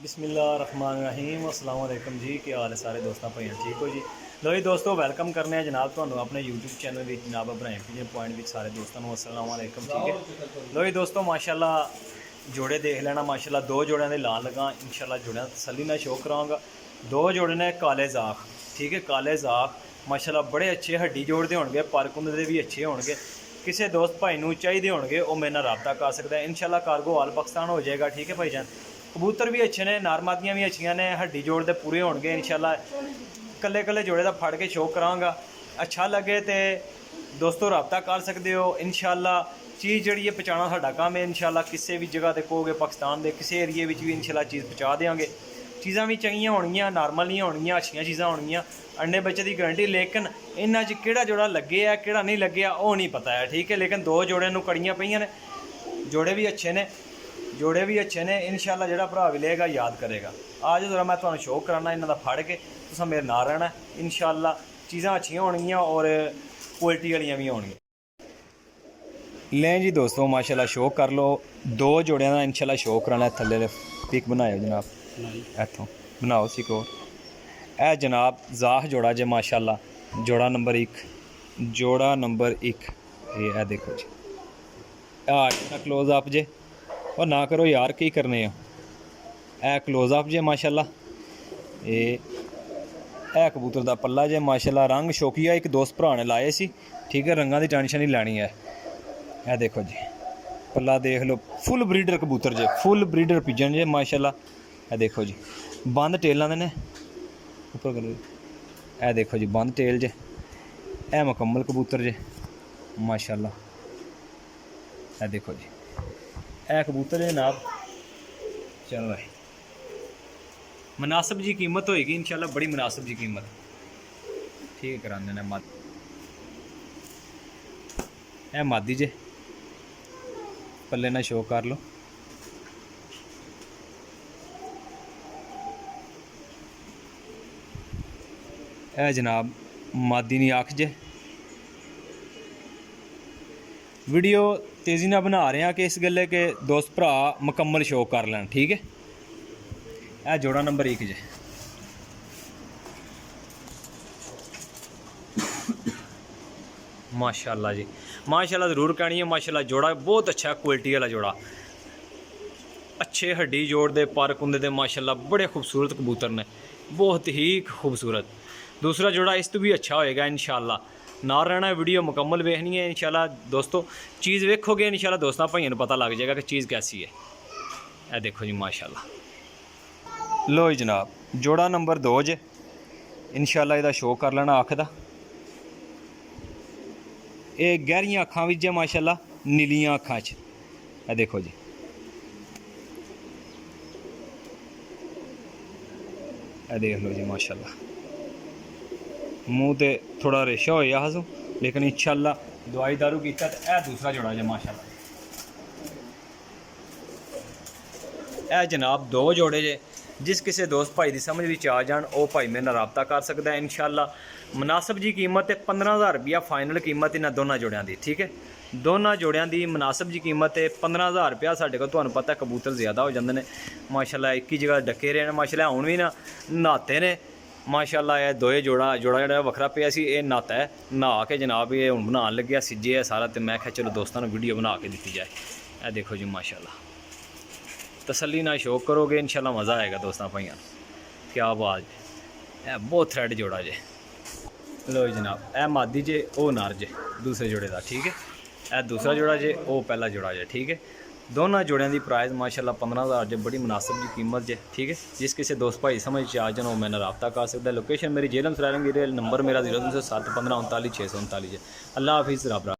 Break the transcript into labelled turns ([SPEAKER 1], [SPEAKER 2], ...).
[SPEAKER 1] बिस्मिल्लाहिर्रहमानिर्रहीम अस्सलाम वालेकुम जी। क्या हाल है सारे दोस्तों भाइयों, ठीक हो जी। लो जी दोस्तों, वेलकम करने हैं जनाब तो अपने यूट्यूब चैनल में जनाब इब्राहिम पीजे पॉइंट में सारे दोस्तों को अस्सलाम वालेकुम, ठीक है। लो जी दोस्तों, माशाल्लाह जोड़े देख लेना, माशाल्लाह दो जोड़ों के लान लगा, इंशाल्लाह जोड़ियां तसल्ली नाल शो करांगा। दो जोड़े ने काले जाख, ठीक है, काले जाख माशाल्लाह बड़े अच्छे हड्डी जोड़ते होंगे, पर कुंद के भी अच्छे होंगे। किसी दोस्त भाई नूं चाहिए होंगे वो मेरे नाल रब्ता कर सकता है, इंशाल्लाह कार्गो आल पाकिस्तान हो जाएगा, ठीक है भाईजान। कबूतर भी अच्छे ने, नारमादियाँ भी अच्छियाँ ने, हड्डी जोड़ के पूरे होंगे इंशाल्लाह। कल्ले कल्ले जोड़े का फड़ के शो करांगा, अच्छा लगे तो दोस्तों रब्ता कर सकते हो इंशाल्लाह। चीज़ जी है पहुँचाना साडा काम है इंशाल्लाह। किसी भी जगह पर कहोगे पाकिस्तान के किसी एरिए में भी इंशाल्लाह चीज़ पहुँचा देंगे। चीज़ा भी चंगियां होनियां, नॉर्मल नहीं होनियां, अच्छियां चीज़ां होनियां, अंडे बच्चे की गारंटी। लेकिन इन्हां च केड़ा जोड़ा लगे है केड़ा नहीं लगे वो नहीं पता है, ठीक है। लेकिन दो जोड़े नूं कड़ियां पईयां ने, जोड़े भी अच्छे ने, जोड़े भी अच्छे ने इंशाल्लाह। जिहड़ा भरा भी लेगा याद करेगा। आज जरा मैं तुहानूं शो कराना इन्हां दा फड़ के, तुसां मेरे नाल रहना इंशाल्लाह। चीज़ां अच्छियां होणगियां और क्वालिटी वालियां भी होणगियां। लें जी दोस्तों, माशाल्लाह शो कर लो। दो जोड़ियां दा इंशाल्लाह शो कराना। थल्ले पिक बनाओ जनाब, इत्थों बनाओ सिकोर। ए जनाब जाख जोड़ा जे माशाल्लाह, जोड़ा नंबर 1, जोड़ा नंबर 1। ये देखो जी, क्लोज अप जे और ना करो यार, की करने हो। ए क्लोज अप जे माशाल्लाह। ए कबूतर दा पल्ला जे माशाल्लाह। रंग शौकिया एक दोस्त भरा ने लाए सी, ठीक है। रंगा की टेंशन नहीं लैनी है। ए देखो जी पल्ला देख लो, फुल ब्रीडर कबूतर जे, फुल ब्रीडर पिजन जे माशाल्लाह। ए देखो जी बंद टेल आंदे ने ऊपर करो। ए देखो जी बंद टेल जे, ए मुकम्मल कबूतर जे माशाल्लाह। ए देखो जी ए कबूतर जनाब। चलो भाई, मुनासिब जी कीमत होएगी इंशाल्लाह, बड़ी मुनासिब जी कीमत, ठीक कराने ने। मद ए मादी जे, पल्ले ना शो कर लो। ए जनाब मादी नी आख जे। वीडियो तेज़ी ना बना रहे हैं कि इस गल्ले के दोस्त भरा मुकम्मल शो कर लैन, ठीक है। ए जोड़ा नंबर 1 जे माशाल्लाह जी, माशाल्लाह ज़रूर कहनी है माशाल्लाह। जोड़ा बहुत अच्छा क्वालिटी वाला जोड़ा, अच्छे हड्डी जोड़ दे, पर कुंदे दे माशाल्लाह। बड़े खूबसूरत कबूतर ने, बहुत ही खूबसूरत। दूसरा जोड़ा इस तो भी अच्छा होएगा इंशाल्लाह। ना रहना, वीडियो मुकम्मल वेखनी है इंशाल्लाह दोस्तों। चीज़ वेखोगे इंशाल्लाह दोस्तों भाइयों पता लग जाएगा कि चीज़ कैसी है। ए देखो जी माशाल्लाह। लो जी जनाब, जोड़ा नंबर 2 जे इंशाल्लाह। इहदा शो कर लेना अख दा। ये गहरियां अखां विच जे माशाल्लाह, नीलियां अखां च। ए देखो जी ए देख लो जी माशाल्लाह। मूँह ते थोड़ा रेशा होया हसू, लेकिन इंशाल्लाह दवाई दारू कीता ते ए दूसरा जोड़ा जे माशाल्लाह। ए जनाब दो जोड़े जे, जिस किसी दोस्त भाई की समझ विच आ जान वो भाई मेरे नाल रब्ता कर सकता है इंशाल्लाह। मुनासिब जी कीमत है 15,000 रुपया फाइनल कीमत इन्हां दोनों जोड़ियां की, ठीक है। दोनों जोड़ियां की मुनासिब जी कीमत है 15,000 रुपया। साढ़े को तुहानूं पता है कबूतर ज़्यादा हो जाते हैं माशाल्लाह, एक ही जगह डके रहे हैं माशाल्लाह। हुण भी ना नहाते ने माशाल्लाह। ये दोए जोड़ा जोड़ा वखरा पिया सी, ये नहाता है, नहा के जनाब ये हुण बनाने लग्या, सिज्जे है सारा। तो मैं क्या चलो दोस्तों वीडियो बना के दी जाए। ए देखो जी माशाल्लाह, तसल्ली ना शौक करोगे इंशाल्लाह, मज़ा आएगा दोस्तों भाइयों। क्या बात है, बहुत थ्रेड जोड़ा जे। लो जनाब ए मादी जे, ओ नार जे दूसरे जोड़े का, ठीक है। ए दूसरा जोड़ा जे, ओ पहला जोड़ा जे, ठीक है। दोनों जोड़ियां की प्राइस माशाल्लाह 15,000 जे, बड़ी मुनासिब जी कीमत जे, ठीक है। जिस किसी दोस्त भाई समझ आ जाए वो मैंने रब्ता कर सकता है। लोकेशन मेरी जेलम सरारंग, नंबर मेरा 0307 15 39 639 है। अल्लाह हाफिज़, रब